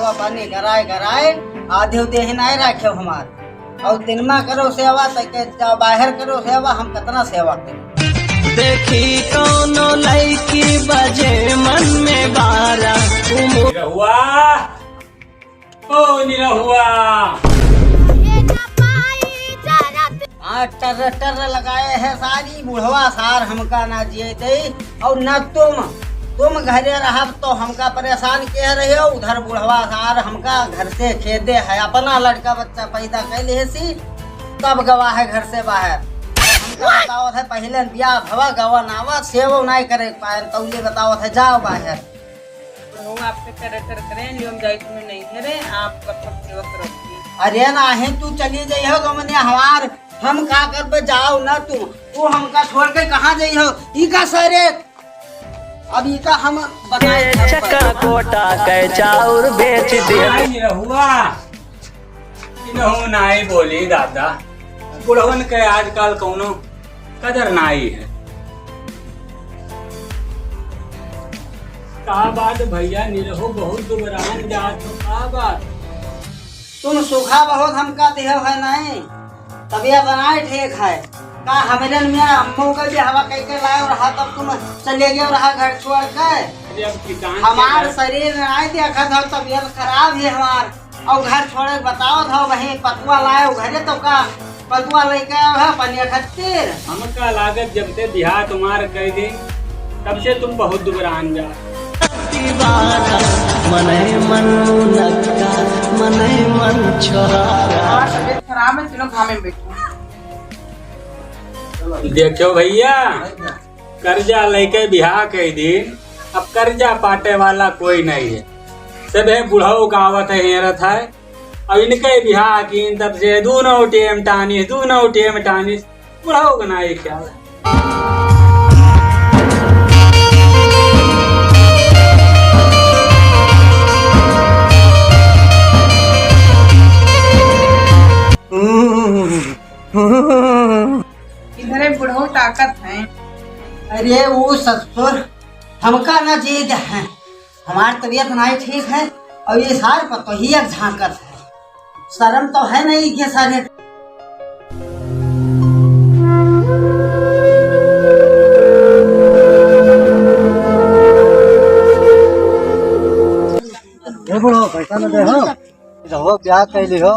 सेवा पानी कराए कराए आधे देह नहीं रखे हमार और दिन में करो सेवा तो बाहर करो सेवा हम कितना सेवा करें। देखी कोनो लड़की बजे मन में बारा निरहुआ ओ निरहुआ टर टर लगाए है सारी बुढ़वा सार हमका ना जिए और न तुम घरे रहा तो हमका परेशान किया रहे हो। उधर बुढ़वा सार हमका घर से खेदे है अपना लड़का बच्चा पैदा कैले सी तब गवा है घर से बाहर। हमका बताओ थे पहले ब्याह भवा गवा नावा सेवा नहीं करे पाए तौले बताओ थे जाओ बाहर। आपके कैरेक्टर करें जो हम जाए तुम्हें नहीं करे आप अरे ना है तू चली जाइ हो गमने हमार हम का कर जाओ ना तू हमका छोड़ के कहाँ जाइ हो ई का सरे अब ई का हम चक्का कोटा के चाउर बेच दे। निरहुआ इनहु नाई बोली दादा बुढ़वन के आजकल कौनो कदर नाई है। का बात भैया निरहु बहुत दुबरान जात हो का बात तुम सूखा बहुत हमका देह है नहीं तबियत नहीं ठीक है का हमारे में अम्मू का भी हवा कह के लाए रहा तब तुम चले गए रहा घर छोड़ के। हमार शरीर नहीं देखा था तबियत खराब है हमार और घर छोड़े बताओ था वही पतुआ लाए घरे तो का पतुआ लेके है पनिया खत्तिर हमका लागत जब से बिहार तुम्हार कह दे तब से तुम बहुत दुबरान जा। मने मन नक्का मने मन छोरा खराब है तीनों घामे में बैठो। देखो भैया कर्जा लेके बिहार के दिन अब कर्जा पाटे वाला कोई नहीं है सब है बुढ़ाऊ गावत है हेरत है। अब इनके बिहार की तब से दोनों टेम टानिस बुढ़ाऊ का नाई क्या है। इधर बुढ़ो ताकत है। अरे वो ससुर हमका ना जीत है हमारी तबीयत नहीं ठीक है और ये सार पर तो ही एक झांकत है शर्म तो है नहीं के सारे। बुढ़ो पैसा न दे हो रहो ब्याह कैली हो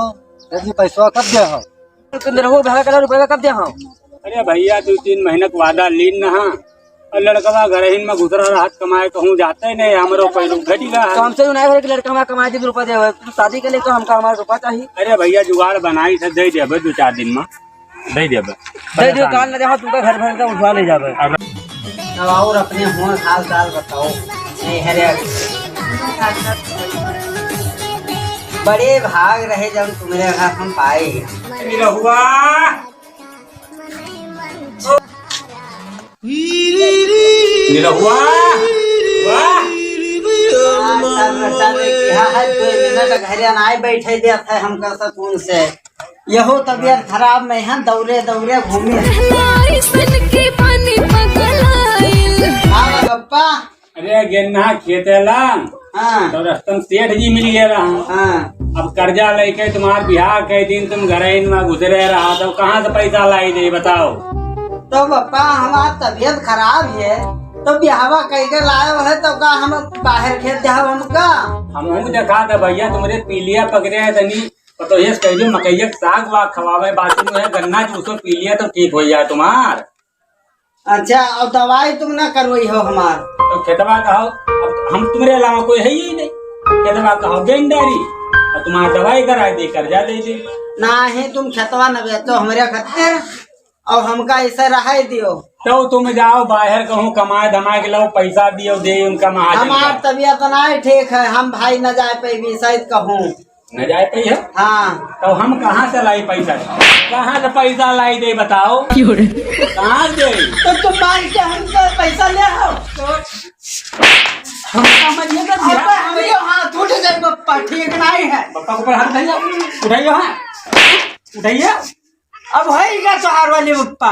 यदि पैसा कब दे हो रहो भागा कलर रुपया कब दे हो। अरे भैया 2-3 महीना का वादा लीन नहा और लड़कवा घर ही में घुसरा रहा कमाए कहूँ जाते नहीं हमरो पैसा घटी रहा तो हमसे नहीं है कि लड़का हमारा कमाए दे रुपया दे तुम शादी के लिए तो हमका हमारा रुपया चाहिए। अरे भैया जुगाड़ बनाई से दे देबे 2-4 दिन में दे देबे दे दो काल न देखो तुमका घर भर का उठवा ले जाबे। और अपने हुआ हाल चाल बताओ नहीं हरे बड़े भाग रहे जब तुम्हारे घर हम पाए। निरहुआ निरहुआ वाह घरे नहीं बैठे देते हमका सुकून से यहो तबियत खराब में है दौरे दौरे घूमे पप्पा। अरे गेन्ना खेतेला हाँ तो रस्तन सेठ जी मिल गए रहा। हाँ अब कर्जा लेके तुम्हार बिहार के दिन तुम घर में गुजरे रहा तो कहाँ से पैसा लाई दे बताओ। तो पप्पा हमारा तबियत खराब है तो बिहावा कह के लाए है तो का हम बाहर खेत जाओ हमका हम देखा था भैया तुम्हारे पीलिया पकड़े है तनी तो ये कह दो मकैया साग वाग खवावे बात में गन्ना चूसो पीलिया तो ठीक हो जाए तुम्हार। अच्छा और दवाई तुम ना करवाई हो हमार तो खेतवा कहो अब हम तुम्हारे अलावा कोई है ही नहीं खेतवा कहो गेंडारी और तुम्हारा दवाई करा दे कर्जा ले दे ना ही तुम खेतवा न बेचो हमारे खातिर और हमका ऐसे रहा दियो तो तुम जाओ बाहर कहूँ कमाए धमाए के लो पैसा दियो दे उनका महाजन हमार तबियत नहीं ठीक है हम भाई न जा पे शायद कहूँ न जाए पई है। हाँ तो हम कहाँ से लाई पैसा कहाँ से पैसा लाई दे बताओ कहाँ से तो तुम मान के हमको पैसा ले आओ हम समझिए हमारे हाथ उठ जाए पप्पा ठीक नहीं है पप्पा ऊपर हाथ उठाइए हाँ उठाइए अब है क्या तोहार वाले पप्पा।